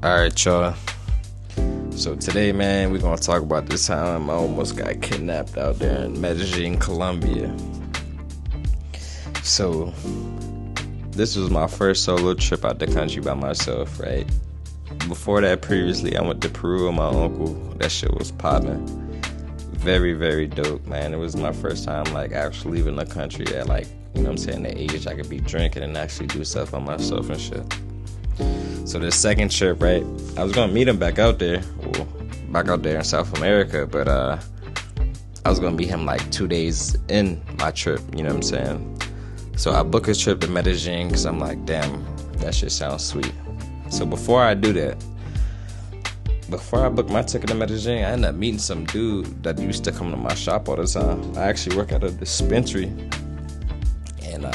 Alright, y'all. So today, man, we're gonna talk about this time I almost got kidnapped out there in Medellín, Colombia. So this was my first solo trip out the country by myself, right? Before that, previously, I went to Peru with my uncle. That shit was popping. Very, very dope, man. It was my first time, like, actually leaving the country at, like, you know what I'm saying, the age I could be drinking and actually do stuff on myself and shit. So the second trip, right, I was gonna meet him back out there in South America, but I was gonna meet him like 2 days in my trip, you know what I'm saying? So I booked a trip to Medellín because I'm like, damn, that shit sounds sweet. So before I book my ticket to Medellín, I ended up meeting some dude that used to come to my shop all the time. I actually work at a dispensary, and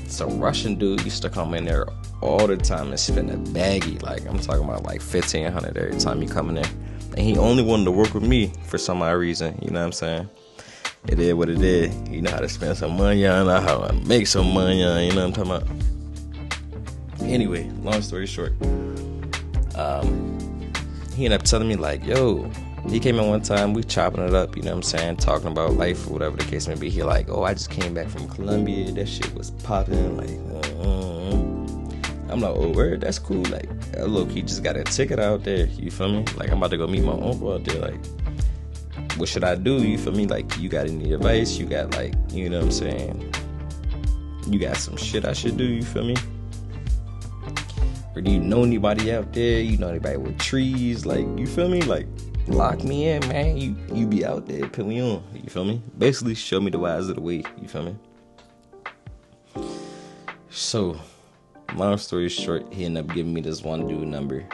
some Russian dude used to come in there all the time and spend a baggie. Like, I'm talking about like $1,500 every time he come in there. And he only wanted to work with me for some odd reason, you know what I'm saying? It is what it is. You know how to spend some money on, how to make some money on, you know what I'm talking about? Anyway, long story short, he ended up telling me like, yo, he came in one time, we chopping it up, you know what I'm saying, talking about life or whatever the case may be. He like, oh, I just came back from Colombia, that shit was popping, like, I'm like, oh, word, that's cool. Like, look, he just got a ticket out there, you feel me? Like, I'm about to go meet my uncle out there. Like, what should I do? You feel me? Like, you got any advice? You got, like, you know what I'm saying? You got some shit I should do, you feel me? Or do you know anybody out there? You know anybody with trees? Like, you feel me? Like, lock me in, man. You be out there, put me on, you feel me? Basically, show me the wise of the way, you feel me? So, long story short, he ended up giving me this one dude number.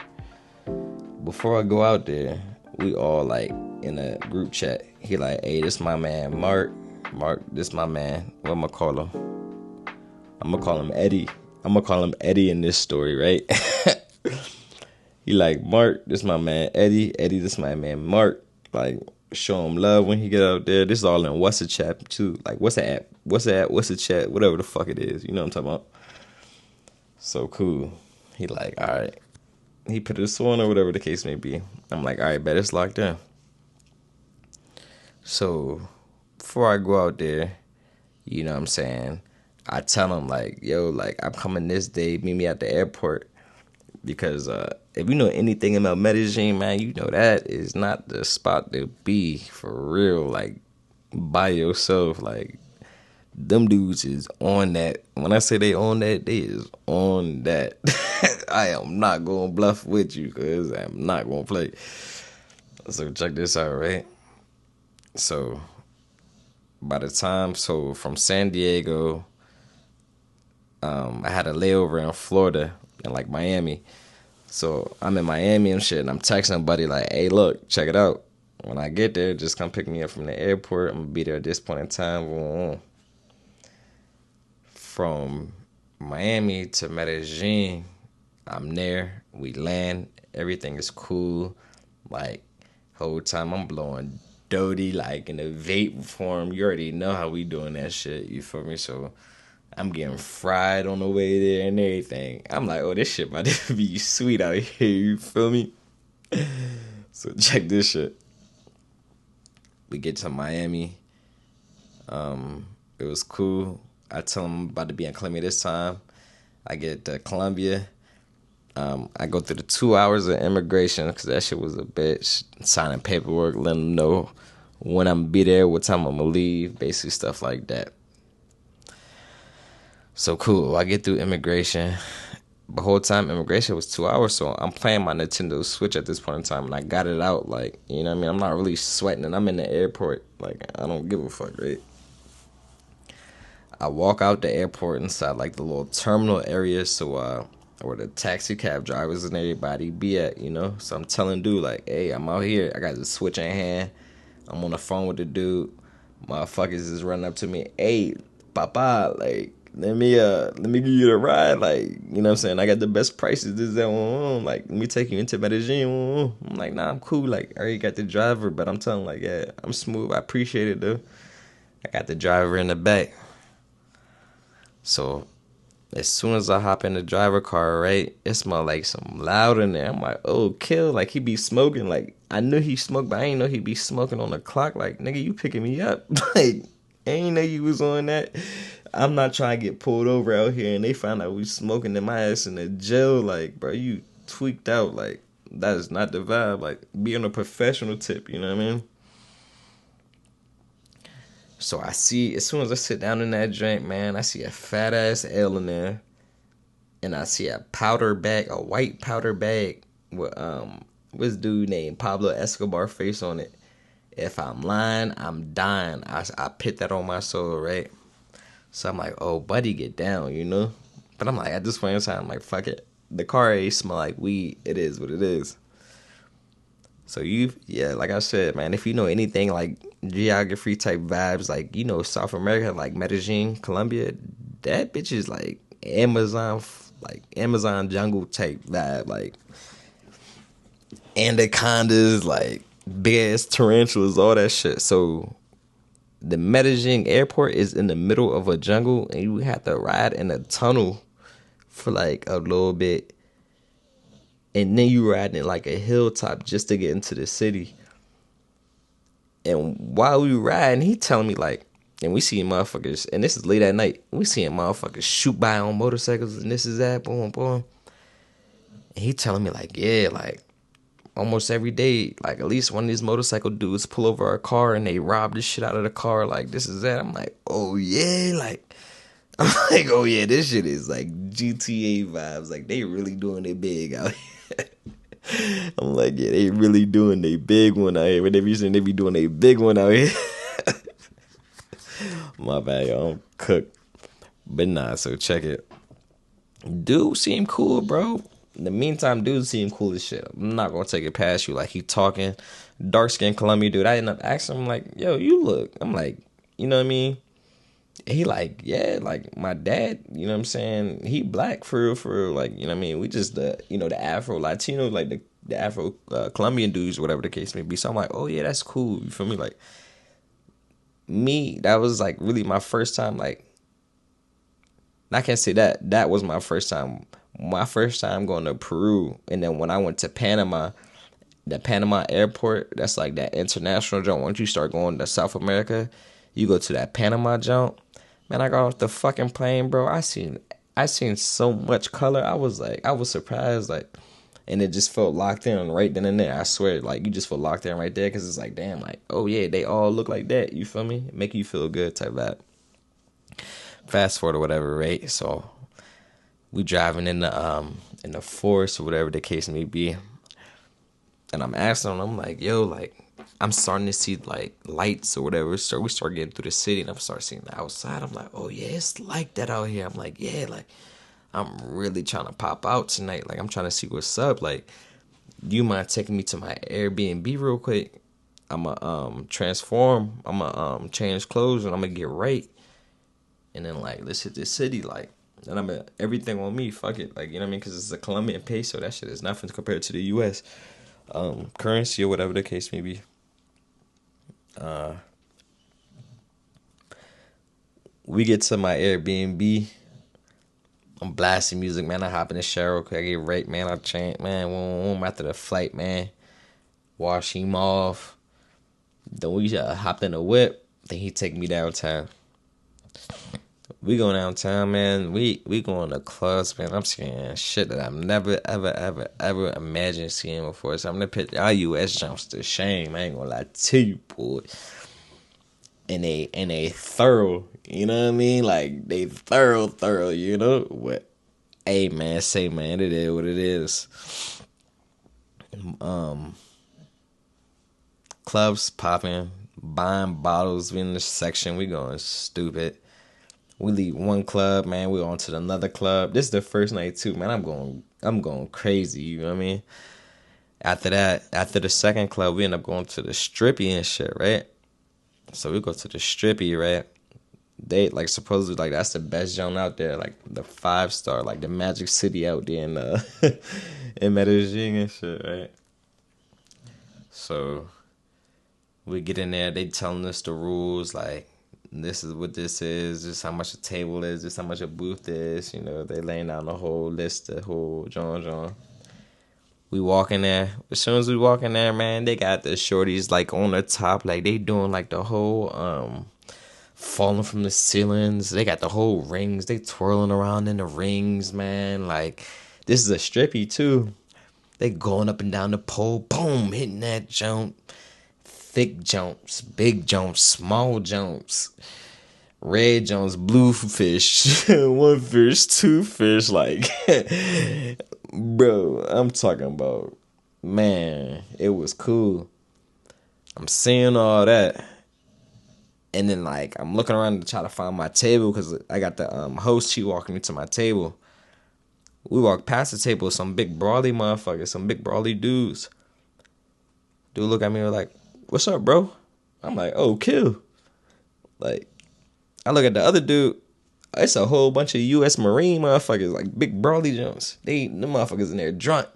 Before I go out there, we all like in a group chat. He like, hey, this my man Mark, this my man. What I'm gonna call him? I'm gonna call him Eddie. I'm gonna call him Eddie in this story, right? He like, Mark, this my man Eddie, this my man Mark. Like, show him love when he get out there. This is all in what's a chat too. Like, what's the app? What's a chat? Whatever the fuck it is. You know what I'm talking about? So cool. He like, all right. He put this on or whatever the case may be. I'm like, all right, bet it's locked in. So before I go out there, you know what I'm saying, I tell him like, yo, like, I'm coming this day, meet me at the airport. Because if you know anything about Medellín, man, you know that is not the spot to be for real. Like, by yourself, like, them dudes is on that. When I say they on that, they is on that. I am not going to bluff with you because I'm not going to play. So check this out, right? So from San Diego, I had a layover in Florida and like Miami. So I'm in Miami and shit, and I'm texting buddy like, hey, look, check it out. When I get there, just come pick me up from the airport. I'm going to be there at this point in time. From Miami to Medellín, I'm there. We land. Everything is cool. Like, whole time I'm blowing doty, like, in the vape form. You already know how we doing that shit. You feel me? So I'm getting fried on the way there and everything. I'm like, oh, this shit about to be sweet out here. You feel me? So check this shit. We get to Miami. It was cool. I tell him I'm about to be in Colombia this time. I get to Colombia. I go through the 2 hours of immigration because that shit was a bitch. Signing paperwork, letting them know when I'm going to be there, what time I'm going to leave, basically stuff like that. So cool. I get through immigration. The whole time immigration was 2 hours, so I'm playing my Nintendo Switch at this point in time, and I got it out. Like, you know what I mean? I'm not really sweating, and I'm in the airport. Like, I don't give a fuck, right? I walk out the airport inside like the little terminal area, so where the taxi cab drivers and everybody be at, you know. So I'm telling dude like, hey, I'm out here. I got the switch in hand. I'm on the phone with the dude. Motherfuckers is running up to me. Hey, papa, like, let me give you the ride. Like, you know what I'm saying? I got the best prices. This, that, like, let me take you into Medellín. I'm like, nah, I'm cool. Like, I already got the driver, but I'm telling like, yeah, I'm smooth. I appreciate it though. I got the driver in the back. So As soon as I hop in the driver car, right, it smell like some loud in there. I'm like, oh, kill. Like, he be smoking. Like, I knew he smoked, but I ain't know he be smoking on the clock. Like, nigga, you picking me up. Like, I ain't know you was on that. I'm not trying to get pulled over out here, and they found out we smoking in my ass in the jail. Like, bro, you tweaked out. Like, that is not the vibe. Like, be on a professional tip, you know what I mean? So I see, as soon as I sit down in that drink, man, I see a fat ass L in there, and I see a powder bag, a white powder bag with this dude named Pablo Escobar face on it. If I'm lying, I'm dying. I put that on my soul, right? So I'm like, oh, buddy, get down, you know? But I'm like, at this point in time, I'm like, fuck it. The car ain't smell like weed. It is what it is. So yeah, like I said, man, if you know anything like geography type vibes, like, you know, South America, like Medellín, Colombia, that bitch is like Amazon jungle type vibe, like anacondas, like big ass tarantulas, all that shit. So the Medellin airport is in the middle of a jungle, and you have to ride in a tunnel for like a little bit, and then you ride in like a hilltop just to get into the city. And while we riding, he telling me like, and we seeing motherfuckers, and this is late at night, we seeing motherfuckers shoot by on motorcycles, and this is that, boom, boom. And he telling me like, yeah, like almost every day, like at least one of these motorcycle dudes pull over our car and they rob the shit out of the car. Like, this is that. I'm like, oh yeah, like I'm like, oh yeah, this shit is like GTA vibes. Like, they really doing it big out here. I'm like, yeah, they really doing a big one out here. Whenever you saying they be doing a big one out here. My bad, y'all. I'm cooked. But nah, so check it. Dude seem cool, bro. In the meantime, dude seem cool as shit. I'm not gonna take it past you. Like, he talking. Dark skinned Colombian dude. I end up asking him, like, yo, you look. I'm like, you know what I mean? He like, yeah, like my dad, you know what I'm saying? He black for real, for real. Like, you know what I mean? We just the Afro Latino, like the Afro Colombian dudes, whatever the case may be. So I'm like, oh yeah, that's cool. You feel me? Like, me, that was like really my first time. Like, I can't say that was my first time. My first time going to Peru, and then when I went to Panama, the Panama airport, that's like that international joint. Once you start going to South America, you go to that Panama joint. Man, I got off the fucking plane, bro. I seen so much color. I was surprised, like, and it just felt locked in right then and there. I swear, like, you just feel locked in right there, because it's like, damn, like, oh yeah, they all look like that. You feel me? Make you feel good type that. Fast forward or whatever, right? So we driving in the forest or whatever the case may be, and I'm asking them, I'm like, yo, like, I'm starting to see like lights or whatever. So we start getting through the city, and I'm start seeing the outside. I'm like, oh yeah, it's like that out here. I'm like, yeah, like, I'm really trying to pop out tonight. Like, I'm trying to see what's up. Like, do you mind taking me to my Airbnb real quick? I'ma transform. I'ma change clothes, and I'm gonna get right. And then, like, let's hit this city. Like, and I'm everything on me. Fuck it. Like, you know what I mean? Because it's a Colombian peso. That shit is nothing compared to the U.S. Currency or whatever the case may be. We get to my Airbnb. I'm blasting music, man. I hop in the shower. I get right, man. I chant, man. Boom, after the flight, man. Wash him off. Then we hopped in the whip. Then he take me downtown. We go downtown, man. We going to clubs, man. I'm seeing shit that I've never, ever, ever, ever imagined seeing before. So I'm gonna put our US jumps to shame. I ain't gonna lie to you, boy. And they thorough, you know what I mean? Like, they thorough, you know? What? Hey, man, say, man, it is what it is. Clubs popping, buying bottles. We in the section. We going stupid. We leave one club, man. We on to another club. This is the first night too, man. I'm going crazy. You know what I mean? After that, after the second club, we end up going to the strippy and shit, right? So we go to the strippy, right? They like supposedly like that's the best joint out there, like the 5-star, like the Magic City out there in in Medellin and shit, right? So we get in there, they telling us the rules, like This is what this is. This is how much a table is. This is how much a booth is. You know, they laying down the whole list, the whole John. We walk in there. As soon as we walk in there, man, they got the shorties like on the top, like they doing like the whole falling from the ceilings. They got the whole rings. They twirling around in the rings, man. Like this is a strippy too. They going up and down the pole, boom, hitting that jump. Thick jumps, big jumps, small jumps, red jumps, blue fish, one fish, two fish. Like, bro, I'm talking about, man, it was cool. I'm seeing all that. And then, like, I'm looking around to try to find my table because I got the host. She walking me to my table. We walked past the table, some big brawly motherfuckers, some big brawly dudes. Dude look at me like, what's up, bro? I'm like, oh, kill. Like, I look at the other dude. It's a whole bunch of U.S. Marine motherfuckers, like big brawly jumps. Them motherfuckers in there drunk.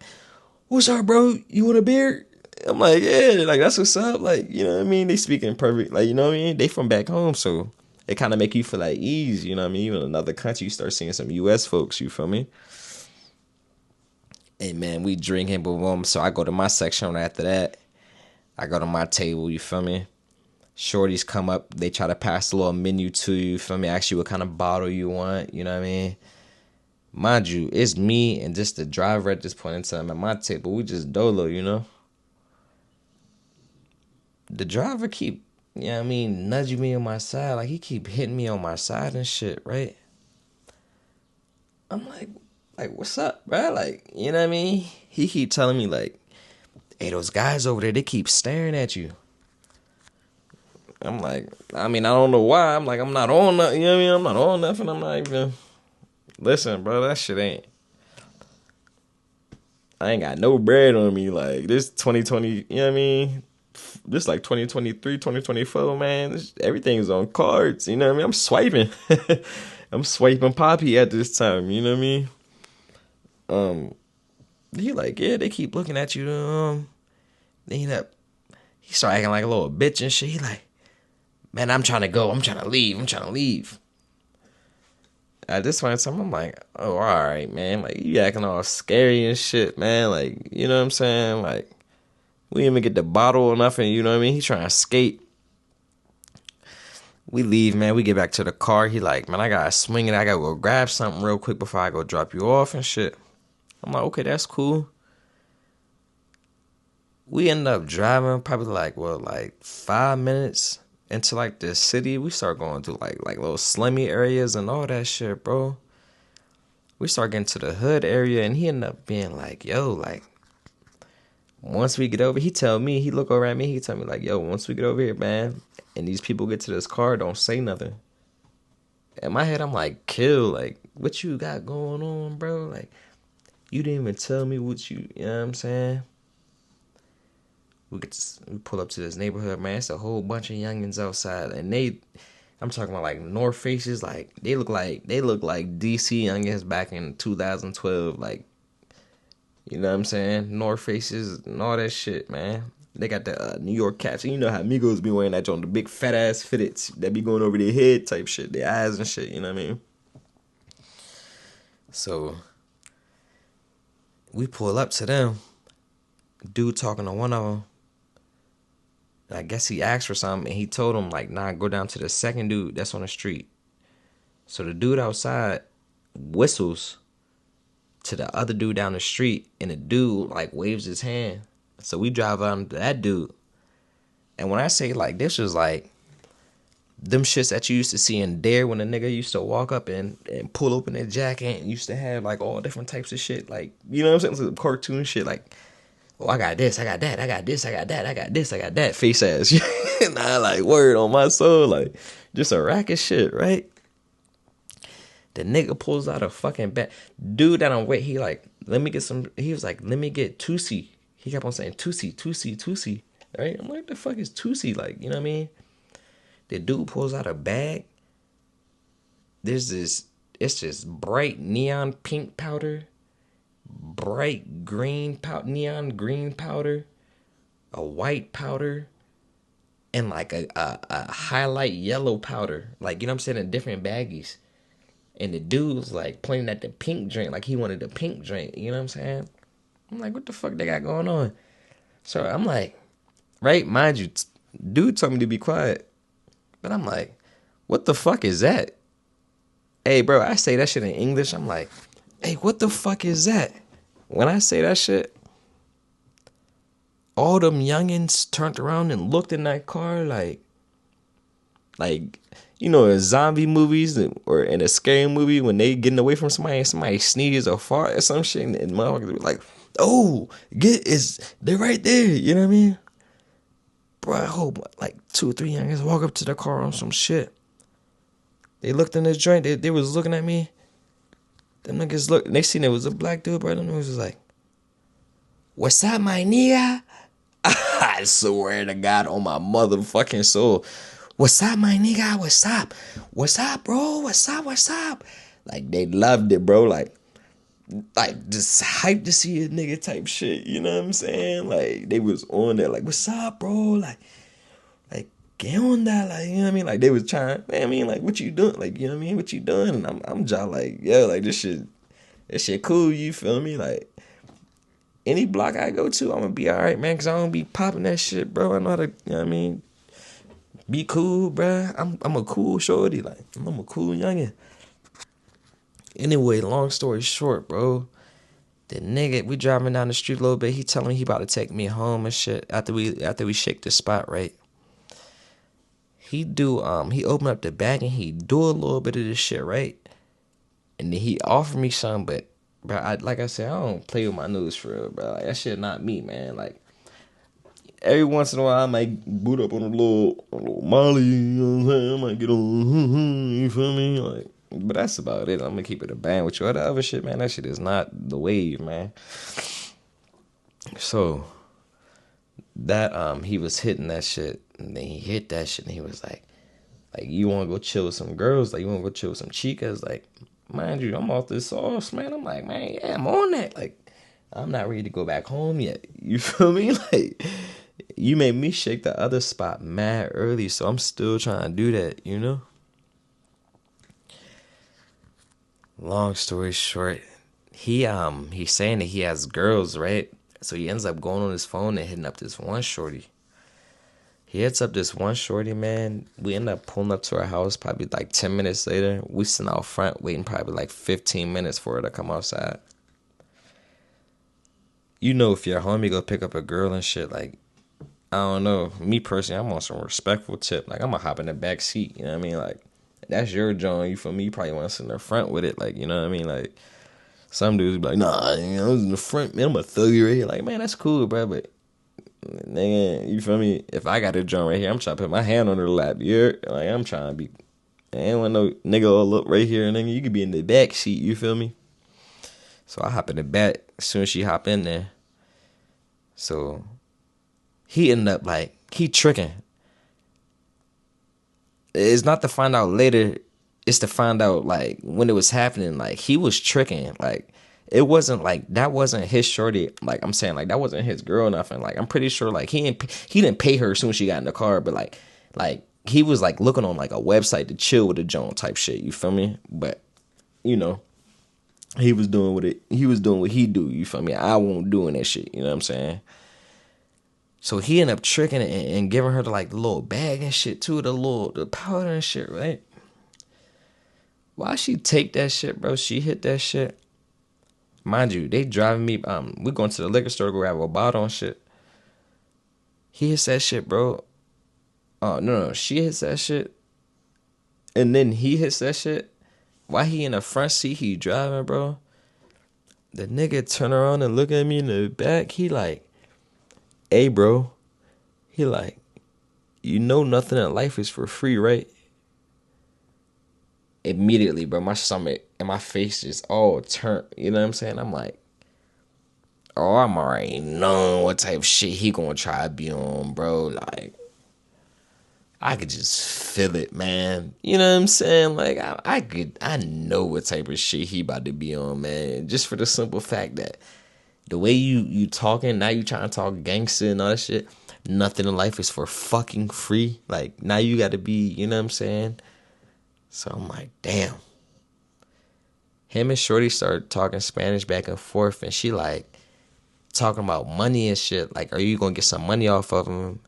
What's up, bro? You want a beer? I'm like, yeah, like that's what's up. Like, you know what I mean? They speaking perfect, like, you know what I mean? They from back home, so it kind of make you feel like ease, you know what I mean? Even in another country, you start seeing some U.S. folks, you feel me? And man, we drinking, boom. So I go to my section after that. I go to my table, you feel me? Shorties come up, they try to pass a little menu to you, feel me? Ask you what kind of bottle you want, you know what I mean? Mind you, it's me and just the driver at this point in time at my table. We just dolo, you know? The driver keep, you know what I mean, nudging me on my side. Like, he keep hitting me on my side and shit, right? I'm like, what's up, bro? Like, you know what I mean? He keep telling me, like, hey, those guys over there, they keep staring at you. I'm like, I mean, I don't know why. I'm like, I'm not on nothing, you know what I mean? I'm not on nothing. I'm not even, listen, bro, that shit ain't, I ain't got no bread on me. Like, this 2020, you know what I mean? This like 2023, 2024, man. Everything's on cards, you know what I mean? I'm swiping. I'm swiping Poppy at this time, you know what I mean? He like, yeah, they keep looking at you. Then he start acting like a little bitch and shit. He like, man, I'm trying to go. I'm trying to leave. At this point in time, I'm like, oh, all right, man. Like, you acting all scary and shit, man. Like, you know what I'm saying? Like, we didn't even get the bottle or nothing, you know what I mean? He trying to skate. We leave, man. We get back to the car. He like, man, I gotta swing it. I gotta go grab something real quick before I go drop you off and shit. I'm like, okay, that's cool. We end up driving probably like 5 minutes into like the city. We start going to like little slummy areas and all that shit, bro. We start getting to the hood area and he ended up being like, yo, like, once we get over, he look over at me, he tell me like, yo, once we get over here, man, and these people get to this car, don't say nothing. In my head, I'm like, kill, like, what you got going on, bro? Like, you didn't even tell me what you know what I'm saying? We pull up to this neighborhood, man. It's a whole bunch of youngins outside, and I'm talking about like North Faces, like they look like DC youngins back in 2012, like, you know what I'm saying? North Faces and all that shit, man. They got the New York caps, and you know how Migos be wearing that on the big fat ass fitteds that be going over their head type shit, their eyes and shit. You know what I mean? So we pull up to them. Dude talking to one of them. I guess he asked for something, and he told him, like, nah, go down to the second dude that's on the street. So the dude outside whistles to the other dude down the street, and the dude, like, waves his hand. So we drive on to that dude. And when I say, like, this was, like, them shits that you used to see in Dare when a nigga used to walk up and pull open their jacket and used to have, like, all different types of shit. Like, you know what I'm saying? Some cartoon shit, like, oh, I got this, I got that, I got this, I got that, I got this, I got that, face ass. Nah, like, word on my soul, like, just a rack of shit, right? The nigga pulls out a fucking bat. Dude that I'm with, he like, let me get some, he was like, let me get Tusi. He kept on saying, Tusi, right? I'm like, what the fuck is Tusi? Like, you know what I mean? The dude pulls out a bag. It's just bright neon pink powder, bright green powder, neon green powder, a white powder, and like a highlight yellow powder, like, you know what I'm saying, in different baggies. And the dude was like pointing at the pink drink, like he wanted the pink drink. You know what I'm saying? I'm like, what the fuck they got going on? So I'm like, right, mind you, dude told me to be quiet, but I'm like, what the fuck is that? Hey, bro, I say that shit in English. I'm like, hey, what the fuck is that? When I say that shit, all them youngins turned around and looked in that car like, you know, in zombie movies or in a scary movie when they getting away from somebody and somebody sneezes or fart or some shit, and motherfuckers be like, oh, they're right there. You know what I mean? Bro, I hope like 2 or 3 youngins walk up to the car on some shit. They looked in this joint. They was looking at me. Them niggas look. They seen it was a black dude, bro. Them niggas was like, "What's up, my nigga?" I swear to God on my motherfucking soul. What's up, my nigga? What's up? What's up, bro? What's up? What's up? Like, they loved it, bro. Like just hyped to see a nigga type shit. You know what I'm saying? Like, they was on there. Like, what's up, bro? Like, get on that. Like, you know what I mean? Like, they was trying, man, I mean, like, what you doing? Like, you know what I mean? What you doing? And I'm just like, yo, like, this shit cool. You feel me? Like, any block I go to, I'm gonna be all right, man, because I don't be popping that shit, bro. I know how to, you know what I mean? Be cool, bro. I'm a cool shorty. Like, I'm a cool youngin'. Anyway, long story short, bro. The nigga, we driving down the street a little bit. He telling me he about to take me home and shit after we shake the spot, right? He opened up the bag and he do a little bit of this shit, right? And then he offered me some, but bro, like I said, I don't play with my news for real, bro. Like, that shit not me, man. Like, every once in a while I might boot up on a little Molly, you know what I'm saying? I might get on, you feel me? Like, but that's about it. I'm gonna keep it a band with you. All the other shit, man, that shit is not the wave, man. So that he was hitting that shit, and then he hit that shit, and he was like, you want to go chill with some girls? Like, you want to go chill with some chicas? Like, mind you, I'm off this sauce, man. I'm like, man, yeah, I'm on that. Like, I'm not ready to go back home yet. You feel me? Like, you made me shake the other spot mad early, so I'm still trying to do that, you know? Long story short, he's saying that he has girls, right? So he ends up going on his phone and hitting up this one shorty. He hits up this one shorty, man. We end up pulling up to her house probably like 10 minutes later. We sitting out front waiting probably like 15 minutes for her to come outside. You know, if your homie go pick up a girl and shit, like, I don't know. Me personally, I'm on some respectful tip. Like, I'm gonna hop in the back seat. You know what I mean? Like, that's your joint. You feel me? You probably want to sit in the front with it. Like, you know what I mean? Like, some dudes be like, nah, you know, I was in the front, man. I'm a thug right here. Like, man, that's cool, bro. But, nigga, you feel me? If I got a joint right here, I'm trying to put my hand on her lap. You're like, I'm trying to be. I ain't want no nigga all up right here, nigga. You could be in the back seat. You feel me? So I hop in the back as soon as she hop in there. So he ended up like, he tricking. It's not to find out later. It's to find out like when it was happening. Like, he was tricking. Like, it wasn't like, that wasn't his shorty. Like, I'm saying, like, that wasn't his girl or nothing. Like, I'm pretty sure like he didn't pay her as soon as she got in the car. But like he was like looking on like a website to chill with the Joan type shit. You feel me? But, you know, he was doing what he do. You feel me? I won't doing that shit. You know what I'm saying? So he ended up tricking it and giving her the like the little bag and shit too, the powder and shit, right? Why she take that shit, bro? She hit that shit. Mind you, they driving me. We going to the liquor store to go grab a bottle and shit. He hits that shit, bro. Oh no, she hits that shit, and then he hits that shit. Why he in the front seat? He driving, bro. The nigga turn around and look at me in the back. He like, hey, bro. He like, you know nothing in life is for free, right? Immediately, bro, my stomach and my face just all turned. You know what I'm saying? I'm like, oh, I'm already knowing what type of shit he gonna try to be on, bro. Like, I could just feel it, man. You know what I'm saying? Like, I know what type of shit he about to be on, man. Just for the simple fact that the way you talking, now you trying to talk gangster and all that shit. nothing in life is for fucking free. Like, now you gotta be, you know what I'm saying? So I'm like, damn. Him and Shorty started talking Spanish back and forth, and she like talking about money and shit. Like, are you gonna get some money off of him?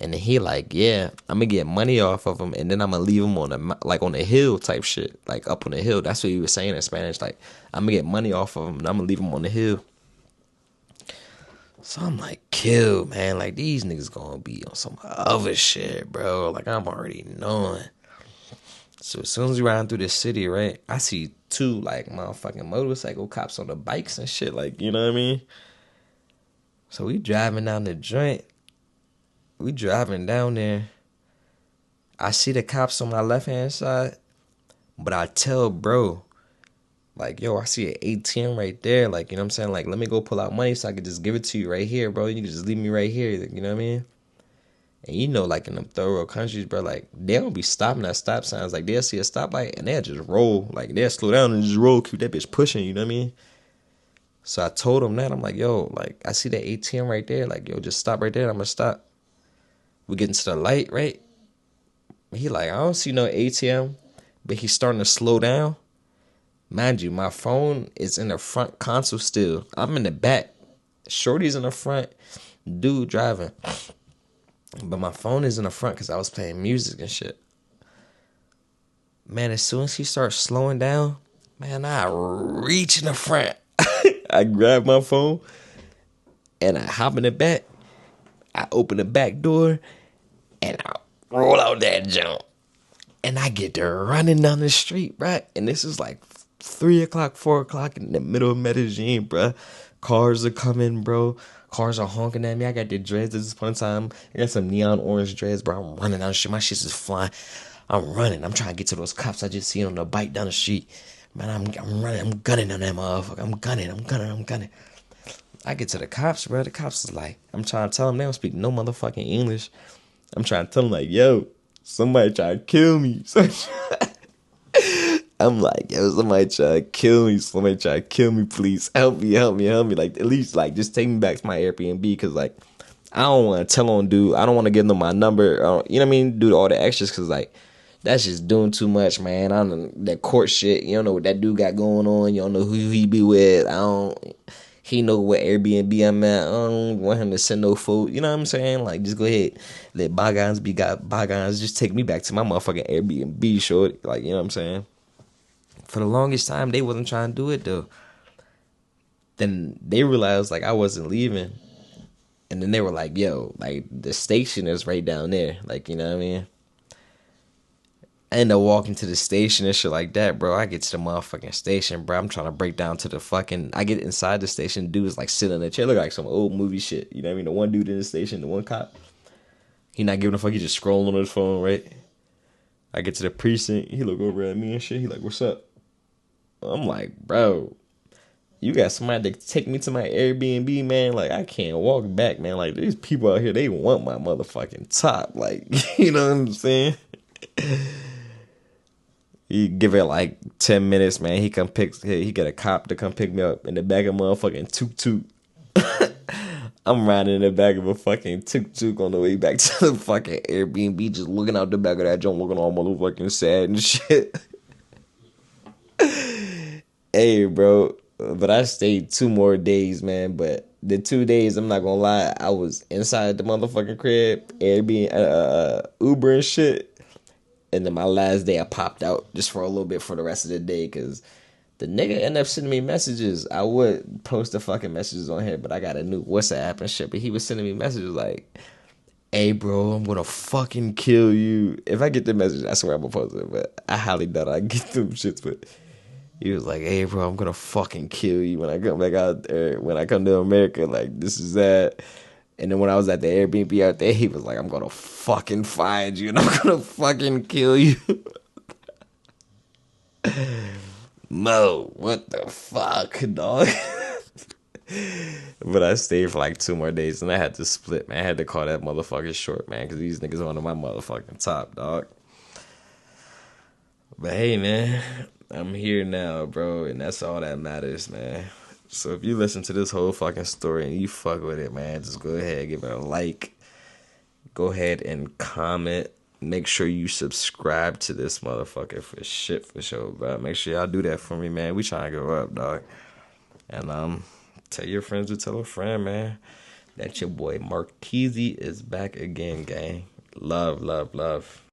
And then he like, yeah, I'm gonna get money off of him, and then I'm gonna leave him on on the hill type shit, like up on the hill. That's what he was saying in Spanish. Like, I'm gonna get money off of him, and I'm gonna leave him on the hill. So I'm like, kill, man. Like, these niggas gonna be on some other shit, bro. Like, I'm already knowing. So as soon as we ride through the city, right, I see two like motherfucking motorcycle cops on the bikes and shit. Like, you know what I mean? So we driving down the joint. We driving down there. I see the cops on my left hand side, but I tell bro, like, yo, I see an ATM right there. Like, you know what I'm saying? Like, let me go pull out money so I can just give it to you right here, bro. You can just leave me right here. You know what I mean? And you know, like in them third world countries, bro, like they don't be stopping at stop signs. Like they'll see a stoplight and they'll just roll. Like they'll slow down and just roll, keep that bitch pushing. You know what I mean? So I told him that. I'm like, yo, like I see that ATM right there. Like, yo, just stop right there. I'm gonna stop. We get into the light, right? He like, I don't see no ATM, but he's starting to slow down. Mind you, my phone is in the front console still. I'm in the back. Shorty's in the front. Dude driving. But my phone is in the front because I was playing music and shit. Man, as soon as he starts slowing down, man, I reach in the front. I grab my phone and I hop in the back. I open the back door and I roll out that jump. And I get to running down the street, right? And this is like 3 o'clock, 4 o'clock in the middle of Medellín, bro. Cars are coming, bro. Cars are honking at me. I got the dreads at this point in time. I got some neon orange dreads, bro. I'm running down the street. My shit's just flying. I'm running. I'm trying to get to those cops I just seen on the bike down the street. Man, I'm running. I'm gunning on that motherfucker. I'm gunning. I get to the cops, bro. The cops is like, I'm trying to tell them they don't speak no motherfucking English. I'm trying to tell them like, yo, somebody try to kill me. I'm like, yo, somebody try to kill me. Somebody try to kill me, please. Help me. Like, at least, like, just take me back to my Airbnb. Because, like, I don't want to tell on dude. I don't want to give them my number. You know what I mean? Do all the extras. Because, like, that's just doing too much, man. I don't know that court shit. You don't know what that dude got going on. You don't know who he be with. He know what Airbnb I'm at. I don't want him to send no food. You know what I'm saying? Like, just go ahead. Let bygones be bygones. Just take me back to my motherfucking Airbnb, short. Like, you know what I'm saying? For the longest time, they wasn't trying to do it, though. Then they realized, like, I wasn't leaving. And then they were like, yo, like, the station is right down there. Like, you know what I mean? I end up walking to the station and shit like that, bro. I get to the motherfucking station, bro. I'm trying to break down to the fucking... I get inside the station. Dude is, like, sitting in a chair. Look like some old movie shit. You know what I mean? The one dude in the station, the one cop. He not giving a fuck. He just scrolling on his phone, right? I get to the precinct. He look over at me and shit. He like, what's up? I'm like, bro, you got somebody to take me to my Airbnb, man. Like, I can't walk back, man. Like, these people out here, they want my motherfucking top. Like, you know what I'm saying? You give it like 10 minutes, man. He get a cop to come pick me up in the back of a motherfucking tuk-tuk. I'm riding in the back of a fucking tuk-tuk on the way back to the fucking Airbnb, just looking out the back of that joint, looking all motherfucking sad and shit. Hey, bro, but I stayed 2 more days, man. But the 2 days, I'm not gonna lie, I was inside the motherfucking crib, Airbnb, Uber and shit. And then my last day, I popped out just for a little bit for the rest of the day, because the nigga ended up sending me messages. I would post the fucking messages on here, but I got a new WhatsApp and shit. But he was sending me messages like, hey, bro, I'm gonna fucking kill you. If I get the message, I swear I'm gonna post it, but I highly doubt I get them shits. But he was like, hey, bro, I'm gonna fucking kill you when I come back out there, when I come to America. Like, this is that. And then when I was at the Airbnb out there, he was like, I'm gonna fucking find you and I'm gonna fucking kill you. Mo, what the fuck, dog? But I stayed for like 2 more days and I had to split, man. I had to call that motherfucker short, man, because these niggas on my motherfucking top, dog. But hey, man, I'm here now, bro, and that's all that matters, man. So if you listen to this whole fucking story and you fuck with it, man, just go ahead, give it a like. Go ahead and comment. Make sure you subscribe to this motherfucker for shit for sure, bro. Make sure y'all do that for me, man. We trying to go up, dog. And tell your friends to tell a friend, man. That your boy Marqueezy is back again, gang. Love, love, love.